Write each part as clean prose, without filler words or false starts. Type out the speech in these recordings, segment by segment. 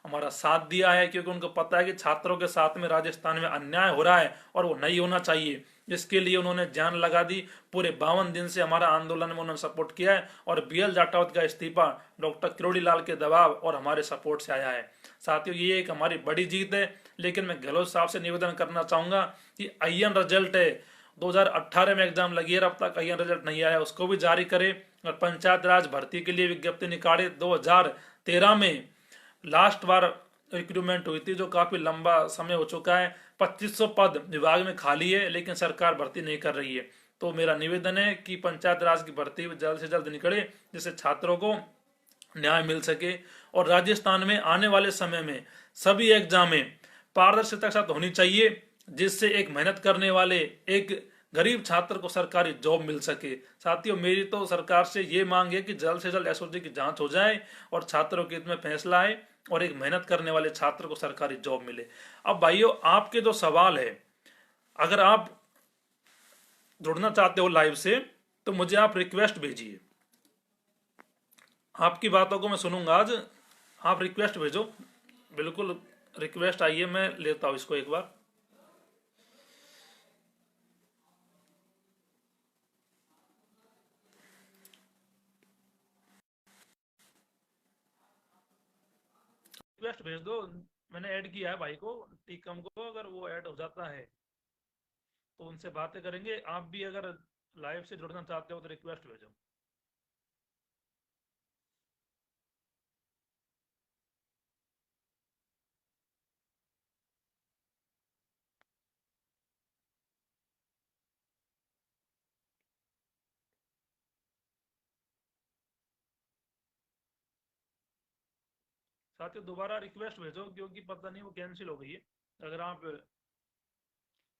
हमारा साथ दिया है, क्योंकि उनको पता है कि छात्रों के साथ में राजस्थान में अन्याय हो रहा है और वो नहीं होना चाहिए। इसके लिए उन्होंने जान लगा दी। पूरे 52 दिन से हमारा आंदोलन में उन्होंने सपोर्ट किया है और बीएल जाटवत का इस्तीफा डॉक्टर किरोड़ी लाल के दबाव और हमारे सपोर्ट से आया है। साथियों, ये एक हमारी बड़ी जीत है। लेकिन मैं गहलोत साहब से निवेदन करना चाहूंगा कि आईएन रिजल्ट है 2018 में एग्जाम लगी है, अब तक आईएन रिजल्ट नहीं आया, उसको भी जारी करे। और पंचायत राज भर्ती के लिए विज्ञप्ति निकाले। 2013 में लास्ट बार रिक्रूटमेंट हुई थी, जो काफी लंबा समय हो चुका है। 2500 पद विभाग में खाली है, लेकिन सरकार भर्ती नहीं कर रही है। तो मेरा निवेदन है कि पंचायत राज की भर्ती जल्द से जल्द निकले, जिससे छात्रों को न्याय मिल सके। और राजस्थान में आने वाले समय में सभी एग्जामें पारदर्शिता के साथ होनी चाहिए, जिससे एक मेहनत करने वाले एक गरीब छात्र को सरकारी जॉब मिल सके। साथियों, मेरी तो सरकार से ये मांग है कि जल्द से जल्द एसओजी की जांच हो जाए और छात्रों के हित में फैसला आए और एक मेहनत करने वाले छात्र को सरकारी जॉब मिले। अब भाइयों, आपके जो सवाल है, अगर आप जुड़ना चाहते हो लाइव से तो मुझे आप रिक्वेस्ट भेजिए। आपकी बातों को मैं सुनूंगा आज। आप रिक्वेस्ट भेजो, बिल्कुल रिक्वेस्ट आइए, मैं लेता हूँ इसको एक बार। रिक्वेस्ट भेज दो। मैंने ऐड किया है भाई को, टीकम को। अगर वो ऐड हो जाता है तो उनसे बातें करेंगे। आप भी अगर लाइव से जुड़ना चाहते हो तो रिक्वेस्ट भेजो। साथियों, दोबारा रिक्वेस्ट भेजो, क्योंकि पता नहीं वो कैंसिल हो गई है। अगर आप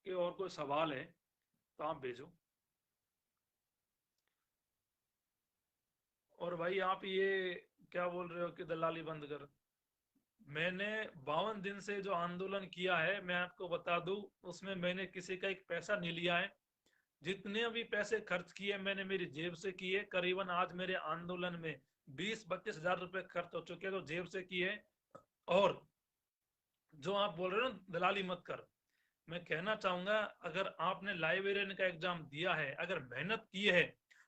के और कोई सवाल है तो आप भेजो। और भाई, आप ये क्या बोल रहे हो कि दलाली बंद कर। मैंने 52 दिन से जो आंदोलन किया है, मैं आपको बता दूं, उसमें मैंने किसी का एक पैसा नहीं लिया है। जितने भी पैसे खर्च किए मैंने मेरी जेब से किए। करीबन आज मेरे आंदोलन में 20-25 हजार रुपए खर्च हो चुके हैं, तो जेब से किए। और जो आप बोल रहे हो ना दलाली मत कर, मैं कहना चाहूंगा, अगर आपने लाइब्रेरियन का एग्जाम दिया है, अगर मेहनत की है,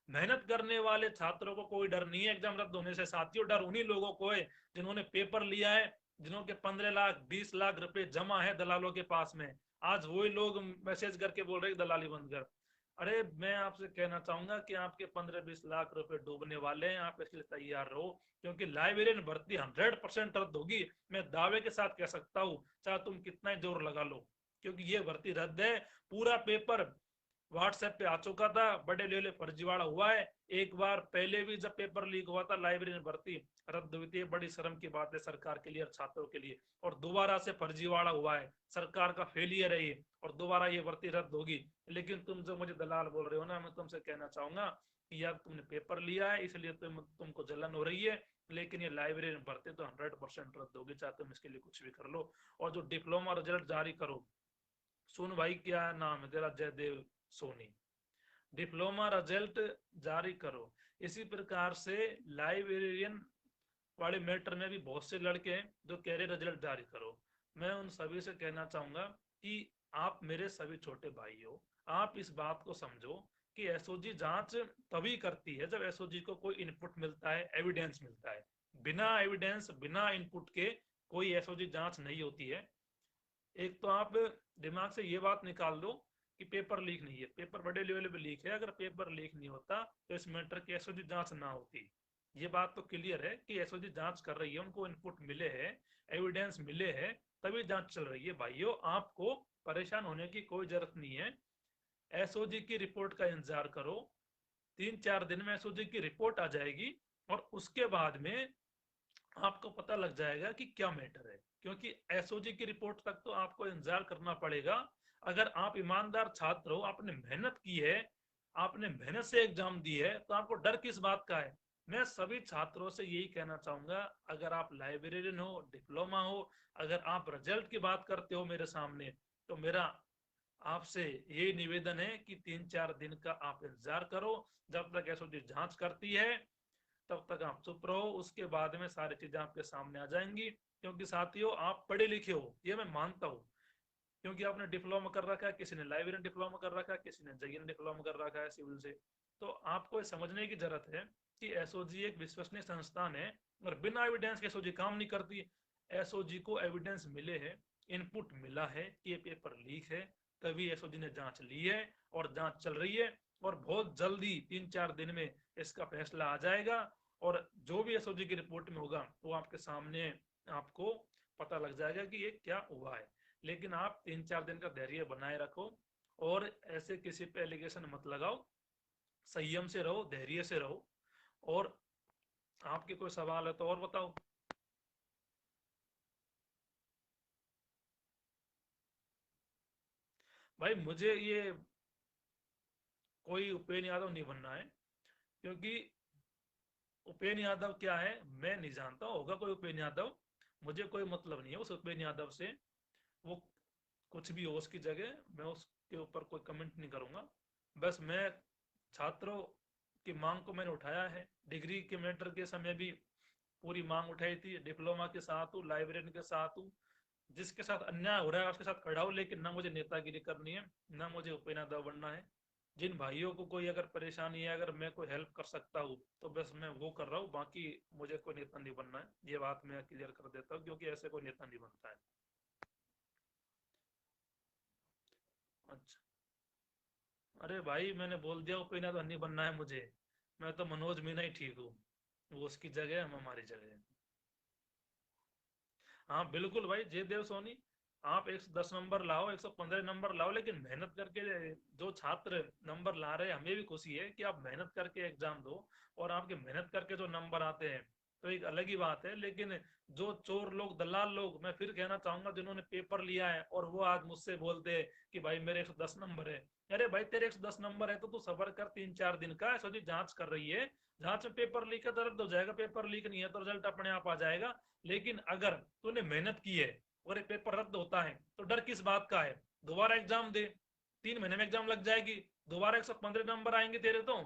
मेहनत करने वाले छात्रों को कोई डर नहीं है एग्जाम रद्द होने से। साथियों, डर उन्हीं लोगों को है जिन्होंने पेपर लिया है, जिन्हों के 15 लाख 20 लाख रुपए जमा है दलालों के पास में। आज वही लोग मैसेज करके बोल रहे दलाली बंद कर। अरे, मैं आपसे कहना चाहूंगा कि आपके 15-20 लाख रुपए डूबने वाले हैं। आप इसके लिए तैयार रहो, क्योंकि लाइब्रेरियन भर्ती 100% रद्द होगी। मैं दावे के साथ कह सकता हूँ, चाहे तुम कितना ही जोर लगा लो, क्योंकि ये भर्ती रद्द है। पूरा पेपर व्हाट्सएप पे आ चुका था, बड़े लेवल फर्जीवाड़ा हुआ है। एक बार पहले भी जब पेपर लीक हुआ था, लाइब्रेरी भर्ती रद्द हुई थी। बड़ी शर्म की बात है सरकार के लिए और छात्रों के लिए। और दोबारा से फर्जीवाड़ा हुआ है, सरकार का फेलियर है ये, और दोबारा ये भर्ती रद्द होगी। लेकिन तुम जो मुझे दलाल बोल रहे हो ना, मैं तुमसे कहना चाहूंगा कि यार, तुमने पेपर लिया है इसलिए तुमको जलन हो रही है, लेकिन ये लाइब्रेरी भर्ती तो 100% रद्द होगी, चाहे तुम इसके लिए कुछ भी कर लो। और जो डिप्लोमा रिजल्ट जारी करो, सुन भाई, क्या नाम है तेरा, जयदेव सोनी, डिप्लोमा रिजल्ट जारी करो। इसी प्रकार से लाइब्रेरियन वाले मैटर में भी बहुत से लड़के हैं जो कह रहे रिजल्ट जारी करो। मैं उन सभी से कहना चाहूंगा कि आप मेरे सभी छोटे भाई हो, आप इस बात को समझो कि एसओजी जांच तभी करती है जब एसओजी को कोई इनपुट मिलता है, एविडेंस मिलता है। बिना एविडेंस, बिना इनपुट के कोई एसओजी जांच नहीं होती है। एक तो आप दिमाग से ये बात निकाल दो कि पेपर लीक नहीं है। पेपर बड़े लेवल पे लीक है। अगर पेपर लीक नहीं होता तो इस मैटर की एसओजी जांच ना होती। ये बात तो क्लियर है कि एसओजी जांच कर रही है, उनको इनपुट मिले हैं, एविडेंस मिले हैं, तभी जांच चल रही है। भाइयों, आपको परेशान होने की कोई जरूरत नहीं है। एसओजी की रिपोर्ट का इंतजार करो। 3-4 दिन में एसओजी की रिपोर्ट आ जाएगी और उसके बाद में आपको पता लग जाएगा कि क्या मैटर है। क्योंकि एसओजी की रिपोर्ट तक तो आपको इंतजार करना पड़ेगा। अगर आप ईमानदार छात्र हो, आपने मेहनत की है, आपने मेहनत से एग्जाम दी है, तो आपको डर किस बात का है। मैं सभी छात्रों से यही कहना चाहूंगा, अगर आप लाइब्रेरियन हो, डिप्लोमा हो, अगर आप रिजल्ट की बात करते हो मेरे सामने, तो मेरा आपसे यही निवेदन है कि 3-4 दिन का आप इंतजार करो। जब तक एसओजी जांच करती है तब तक आप चुप रहो, उसके बाद में सारी चीजें आपके सामने आ जाएंगी। क्योंकि साथियों आप पढ़े लिखे हो, ये मैं मानता हूँ, क्योंकि आपने डिप्लोमा कर रखा है, किसी ने लाइब्रेरी डिप्लोमा कर रखा है, किसी ने जगन डिप्लोमा कर रखा है सिविल से। तो आपको समझने की जरूरत है कि एसओजी एक विश्वसनीय संस्थान है, और बिना एविडेंस के एसओजी काम नहीं करती। एसओजी को एविडेंस मिले हैं, इनपुट मिला है कि ये पेपर लीक है, तभी एसओजी ने जांच ली है और जांच चल रही है, और बहुत जल्दी 3-4 दिन में इसका फैसला आ जाएगा। और जो भी एसओजी की रिपोर्ट में होगा वो आपके सामने आपको पता लग जाएगा कि ये क्या हुआ है। लेकिन आप 3-4 दिन का धैर्य बनाए रखो, और ऐसे किसी पे एलिगेशन मत लगाओ, संयम से रहो, धैर्य से रहो। और आपके कोई सवाल है तो और बताओ। भाई मुझे ये कोई उपेन्द्र यादव नहीं बनना है, क्योंकि उपेन्द्र यादव क्या है मैं नहीं जानता, होगा कोई उपेन्द्र यादव, मुझे कोई मतलब नहीं है उस उपेन्द्र यादव से। वो कुछ भी हो उसकी जगह, मैं उसके ऊपर कोई कमेंट नहीं करूंगा। बस मैं छात्रों की मांग को मैंने उठाया है, डिग्री के मैटर के समय भी पूरी मांग उठाई थी, डिप्लोमा के साथ हूँ, लाइब्रेरियन के साथ हूँ, जिसके साथ अन्याय हो रहा है उसके साथ खड़ा हूँ। लेकिन ना मुझे नेतागिरी करनी है, ना मुझे उपेन्द्र यादव बनना है। जिन भाइयों को कोई अगर परेशानी है, अगर मैं कोई हेल्प कर सकता हूँ तो बस मैं वो कर रहा हूँ, बाकी मुझे कोई नेता नहीं बनना है, ये बात मैं क्लियर कर देता हूँ, क्योंकि ऐसे कोई नेता नहीं बनता है। अच्छा। अरे भाई मैंने बोल दिया उपेन्द्र यादव नहीं बनना है मुझे, मैं तो मनोज मीना ही ठीक हूँ, वो उसकी जगह है, हम हमारी जगह है। हाँ बिल्कुल भाई, जयदेव सोनी, आप 110 नंबर लाओ, 115 नंबर लाओ, लेकिन मेहनत करके। जो छात्र नंबर ला रहे हैं हमें भी खुशी है कि आप मेहनत करके एग्जाम दो, और आपके मेहनत करके जो नंबर आते हैं तो एक अलग ही बात है। लेकिन जो चोर लोग, दलाल लोग, मैं फिर कहना चाहूंगा, जिन्होंने पेपर लिया है और वो आज मुझसे बोलते हैं कि भाई मेरे 110 नंबर है। अरे भाई तेरे 110 नंबर है तो तू सबर कर, 3-4 दिन का सोची जांच कर रही है, जांच में पेपर लीक है तो रद्द हो जाएगा, पेपर लीक नहीं है तो रिजल्ट अपने आप आ जाएगा। लेकिन अगर तूने मेहनत की है और एक पेपर रद्द होता है तो डर किस बात का है, दोबारा एग्जाम दे, 3 महीने में एग्जाम लग जाएगी, दोबारा 115 नंबर आएंगे तेरे तो।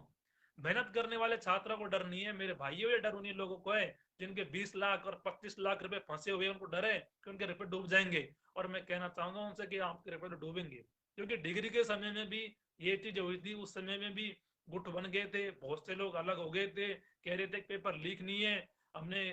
मेहनत करने वाले छात्रों को डर नहीं है मेरे भाइयों, ये डर उन्हीं लोगों को है जिनके 20 लाख और 25 लाख रुपए फंसे हुए, उनको डर है कि उनके रुपए डूब जाएंगे। और मैं कहना चाहूंगा उनसे कि आपके रुपए तो डूबेंगे, क्योंकि डिग्री के समय में भी ये चीज हुई थी, उस समय में भी गुट बन गए थे, बहुत से लोग अलग हो गए थे, कह रहे थे पेपर लीक नहीं है, हमने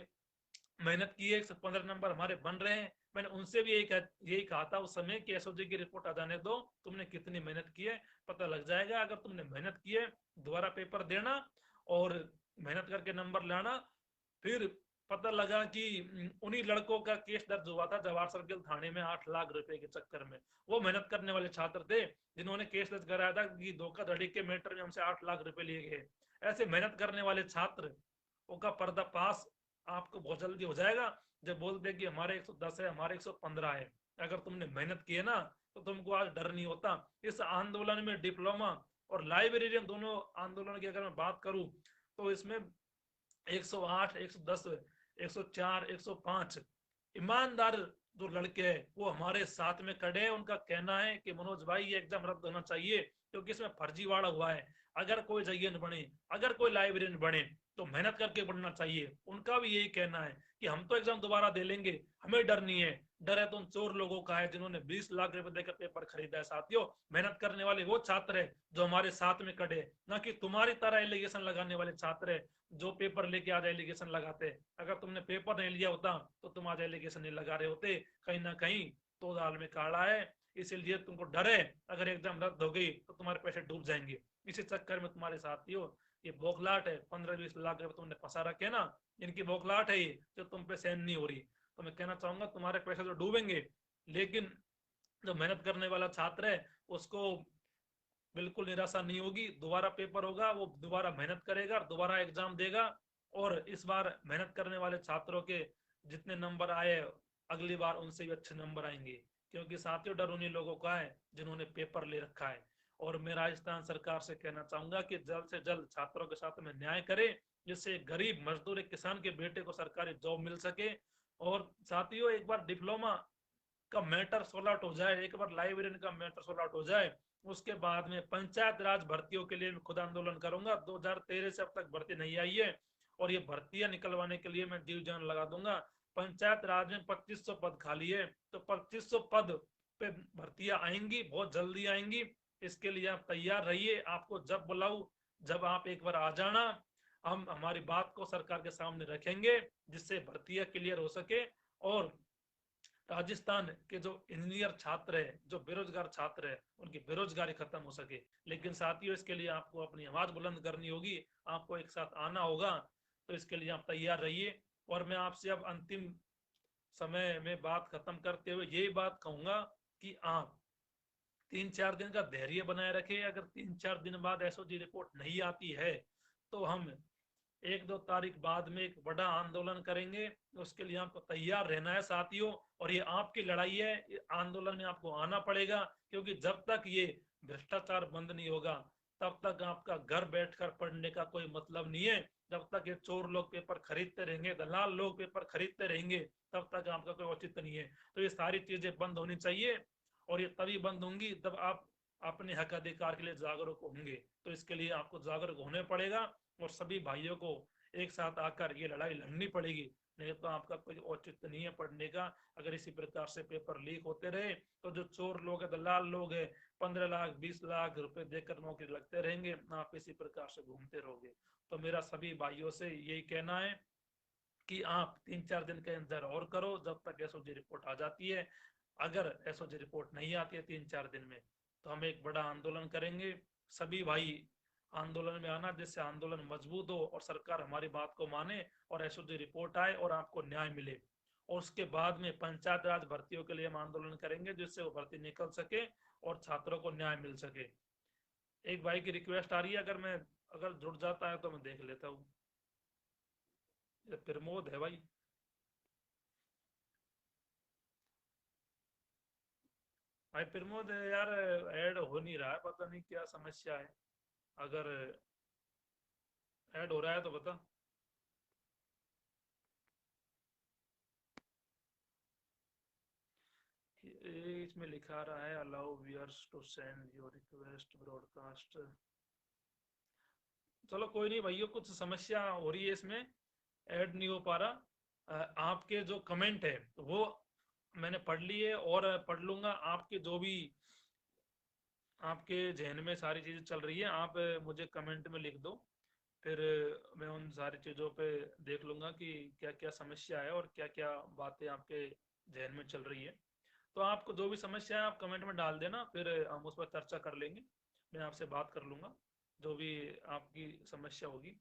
मेहनत की है, 115 नंबर हमारे बन रहे हैं। मैंने उनसे भी यही कहा था उस समय कि एसओजी की रिपोर्ट आ जाने दो, तुमने कितनी मेहनत की है पता लग जाएगा। अगर तुमने मेहनत की है दोबारा पेपर देना और मेहनत करके नंबर लाना। फिर पता लगा कि उन्हीं लड़कों का केस दर्ज हुआ था जवाहर सर्किल थाने में 8 लाख रुपए के चक्कर में। वो मेहनत करने वाले छात्र थे जिन्होंने केस दर्ज कराया था कि धोखाधड़ी के मैटर में हमसे 8 लाख रुपए लिए गए। ऐसे मेहनत करने वाले छात्र का पर्दाफाश आपको बहुत जल्दी हो जाएगा, जब बोलते हैं कि हमारे 110 है, हमारे 115 है। अगर तुमने मेहनत की है ना तो तुमको आज डर नहीं होता। इस आंदोलन में डिप्लोमा और लाइब्रेरियन दोनों आंदोलन की अगर मैं बात करूं तो इसमें 108, 110, 104, 105 ईमानदार जो लड़के हैं वो हमारे साथ में खड़े हैं। उनका कहना है कि मनोज भाई ये एग्जाम रद्द होना चाहिए क्योंकि इसमें फर्जीवाड़ा हुआ है। अगर कोई जयन बने, अगर कोई लाइब्रेरियन बने तो मेहनत करके बनना चाहिए। उनका भी यही कहना है कि हम तो एग्जाम दोबारा दे लेंगे, हमें डर नहीं है। डर है तो उन चोर लोगों का है जिन्होंने 20 लाख रुपए देकर पेपर खरीदा है। साथियों, मेहनत करने वाले वो छात्र है जो हमारे साथ में खड़े, ना कि तुम्हारी तरह एलिगेशन लगाने वाले छात्र है जो पेपर लेके आज एलिगेशन लगाते। अगर तुमने पेपर नहीं लिया होता तो तुम आज एलिगेशन नहीं लगा रहे होते। कहीं ना कहीं तो दाल में काला है, इसीलिए तुमको डर है अगर एग्जाम रद्द हो गई तो तुम्हारे पैसे डूब जाएंगे। इसी चक्कर में तुम्हारे साथियों ये बौखलाहट है, 15-20 लाख रुपए तुमने फंसा रखे ना, इनकी बौखलाहट है ये जो तुम पे सहन नहीं हो रही। तो मैं कहना चाहूंगा तुम्हारे पैसे तो डूबेंगे, लेकिन जो मेहनत करने वाला छात्र है उसको बिल्कुल निराशा नहीं होगी। दोबारा पेपर होगा, वो दोबारा मेहनत करेगा, दोबारा एग्जाम देगा। और इस बार मेहनत करने वाले छात्रों के जितने नंबर आए अगली बार उनसे भी अच्छे नंबर आएंगे, क्योंकि साथियों डर उन्हीं लोगों का है जिन्होंने पेपर ले रखा है। और मैं राजस्थान सरकार से कहना चाहूंगा कि जल्द से जल्द छात्रों के साथ में न्याय करे, जिससे गरीब मजदूर एक किसान के बेटे को सरकारी जॉब मिल सके। और साथियों एक बार डिप्लोमा का मैटर सोल्व आउट हो जाए, एक बार लाइब्रेरियन का मैटर सोल्व आउट हो जाए, उसके बाद में पंचायत राज भर्तियों के लिए मैं खुद आंदोलन करूंगा। 2013 से अब तक भर्ती नहीं आई है और ये भर्तियां निकलवाने के लिए मैं जीव जान लगा दूंगा। पंचायत राज में 2500 पद खाली है, तो 2500 पद पे भर्तियां आएंगी, बहुत जल्दी आएंगी। इसके लिए आप तैयार रहिए, आपको जब बुलाऊं जब आप एक बार आ जाना, हम हमारी बात को सरकार के सामने रखेंगे जिससे भर्तियां क्लियर हो सके और राजस्थान के जो इंजीनियर छात्र है, जो बेरोजगार छात्र है, उनकी बेरोजगारी खत्म हो सके। लेकिन साथियों इसके लिए आपको अपनी आवाज बुलंद करनी होगी, आपको एक साथ आना होगा, तो इसके लिए आप तैयार रहिए। और मैं आपसे अब अंतिम समय में बात खत्म करते हुए यही बात कहूंगा कि आप 3-4 दिन का धैर्य बनाए रखे। अगर 3-4 दिन बाद एसओजी रिपोर्ट नहीं आती है तो हम 1-2 तारीख बाद में एक बड़ा आंदोलन करेंगे। उसके लिए आपको तैयार रहना है साथियों, और ये आपकी लड़ाई है, आंदोलन में आपको आना पड़ेगा, क्योंकि जब तक ये भ्रष्टाचार बंद नहीं होगा तब तक आपका घर बैठकर पढ़ने का कोई मतलब नहीं है। जब तक ये चोर लोग पेपर खरीदते रहेंगे, दलाल लोग पेपर खरीदते रहेंगे, तब तक आपका कोई औचित्य नहीं है। तो ये सारी चीजें बंद होनी चाहिए, और ये तभी बंद होंगी जब आप अपने हक अधिकार के लिए जागरूक होंगे। तो इसके लिए आपको जागरूक होने पड़ेगा और सभी भाइयों को एक साथ आकर ये लड़ाई लड़नी पड़ेगी, नहीं तो आपका कोई औचित्य नहीं है पढ़ने का। अगर इसी प्रकार से पेपर लीक होते रहे तो जो चोर लोग है, दलाल लोग है, 15 लाख 20 लाख रुपए देकर नौकरी लगते रहेंगे, आप इसी प्रकार से घूमते रहोगे। तो मेरा सभी भाइयों से यही कहना है कि आप 3-4 दिन का इंतजार और करो जब तक एसओजी रिपोर्ट आ जाती है। अगर एसओजी रिपोर्ट नहीं आती है 3-4 दिन में, तो हम एक बड़ा आंदोलन करेंगे। सभी भाई आंदोलन में आना, जिससे आंदोलन मजबूत हो और सरकार हमारी बात को माने और एसओजी रिपोर्ट आए और आपको न्याय मिले। और उसके बाद में पंचायत राज भर्तियों के लिए हम आंदोलन करेंगे, जिससे वो भर्ती निकल सके और छात्रों को न्याय मिल सके। एक भाई की रिक्वेस्ट आ रही है, अगर जुड़ जाता है तो मैं देख लेता हूँ। ये प्रमोद है भाई। भाई प्रमोद यार, ऐड हो नहीं रहा है, पता नहीं क्या समस्या है। अगर ऐड हो रहा है तो बता। इसमें लिखा रहा है allow viewers to send your request broadcast. चलो कोई नहीं भाइयों, कुछ समस्या हो रही है इसमें, ऐड नहीं हो पा रहा। आपके जो कमेंट है वो मैंने पढ़ लिए और पढ़ लूंगा। आपके जो भी आपके जहन में सारी चीजें चल रही है, आप मुझे कमेंट में लिख दो। फिर मैं उन सारी चीज़ों पे देख लूंगा कि क्या क्या समस्या है और क्या क्या बातें आपके जहन में चल रही है। तो आपको जो भी समस्या है आप कमेंट में डाल देना, फिर हम उस पर चर्चा कर लेंगे। मैं आपसे बात कर लूंगा जो भी आपकी समस्या होगी।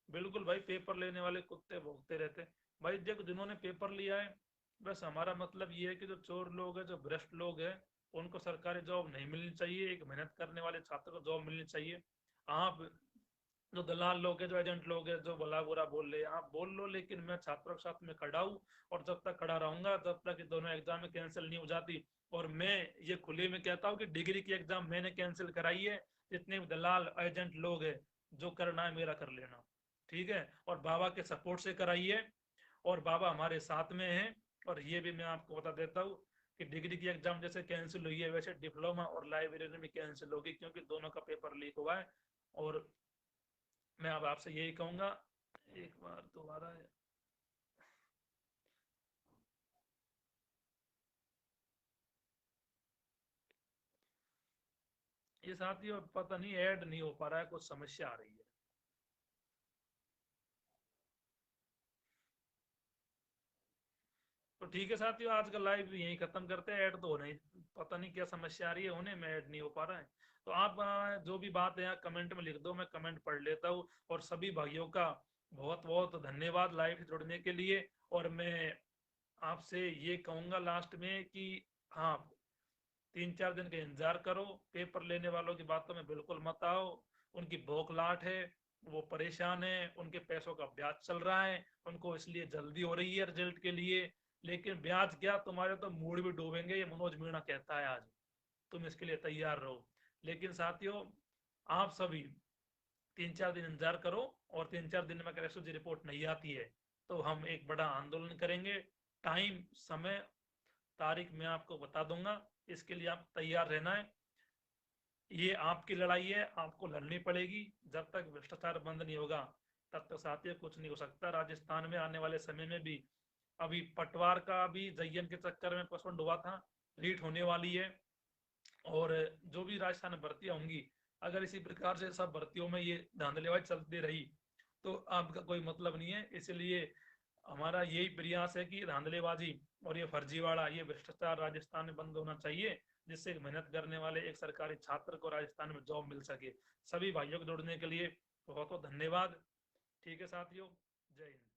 बिल्कुल भाई, पेपर लेने वाले कुत्ते भौंकते रहते भाई। देखो, जिन्होंने पेपर लिया है, बस हमारा मतलब ये है कि जो चोर लोग हैं, जो भ्रष्ट लोग हैं, उनको सरकारी जॉब नहीं मिलनी चाहिए। एक मेहनत करने वाले छात्र को जॉब मिलनी चाहिए। आप जो दलाल लोग हैं, जो एजेंट लोग हैं, जो भला बुरा बोल रहे हैं, आप बोल लो, लेकिन मैं छात्रों के साथ में खड़ा हूँ। और जब तक खड़ा रहूंगा तब तक ये दोनों एग्जाम में कैंसिल नहीं हो जाती। और मैं ये खुले में कहता हूँ कि डिग्री की एग्जाम मैंने कैंसिल कराई है। जितने भी दलाल एजेंट लोग हैं, जो करना है मेरा कर लेना, ठीक है। और बाबा के सपोर्ट से कराई है, और बाबा हमारे साथ में हैं। और ये भी मैं आपको बता देता हूँ कि डिग्री की एग्जाम जैसे कैंसिल हुई है, वैसे डिप्लोमा और लाइब्रेरी में कैंसिल होगी, क्योंकि दोनों का पेपर लीक हुआ है। और मैं अब आपसे यही कहूंगा, एक बार दोबारा। ये साथियों पता नहीं ऐड नहीं हो पा रहा है, कुछ समस्या आ रही है। तो ठीक है साथियों, आज का लाइव यही खत्म करते हैं। ऐड तो होना ही, पता नहीं क्या समस्या आ रही है, होने में ऐड नहीं हो पा रहा है। तो आप जो भी बात है कमेंट में लिख दो, मैं कमेंट पढ़ लेता हूँ। और सभी भाइयों का बहुत बहुत धन्यवाद लाइव से जुड़ने के लिए। और मैं आपसे ये कहूंगा लास्ट में कि हाँ, 3-4 दिन का इंतजार करो। पेपर लेने वालों की बातों में बिल्कुल मत आओ। उनकी भोखलाट है, वो परेशान है, उनके पैसों का ब्याज चल रहा है, उनको इसलिए जल्दी हो रही है रिजल्ट के लिए। लेकिन ब्याज क्या, तुम्हारे तो मूड भी डूबेंगे, ये मनोज मीणा कहता है आज। तुम इसके लिए तैयार रहो। लेकिन साथियों, आप सभी 3-4 दिन इंतजार करो। और 3-4 दिन में अगर एसओजी रिपोर्ट नहीं आती है तो हम एक बड़ा आंदोलन करेंगे। टाइम, समय, तारीख मैं आपको बता दूंगा। इसके लिए आप तैयार रहना है। ये आपकी लड़ाई है, आपको लड़नी पड़ेगी। जब तक भ्रष्टाचार बंद नहीं होगा तब तक साथियों कुछ नहीं हो सकता। राजस्थान में आने वाले समय में भी अभी पटवार का भी जयन के चक्कर में पोस्टपोन हुआ था, लीट होने वाली है। और जो भी राजस्थान में भर्तियां होंगी, अगर इसी प्रकार से सब भर्तियों में ये धांधलीबाजी चलती रही तो आपका कोई मतलब नहीं है। इसलिए हमारा यही प्रयास है कि धांधलीबाजी और ये फर्जीवाड़ा, ये भ्रष्टाचार राजस्थान में बंद होना चाहिए, जिससे मेहनत करने वाले एक सरकारी छात्र को राजस्थान में जॉब मिल सके। सभी भाइयों को जोड़ने के लिए बहुत बहुत धन्यवाद। ठीक है साथियों, जय हिंद।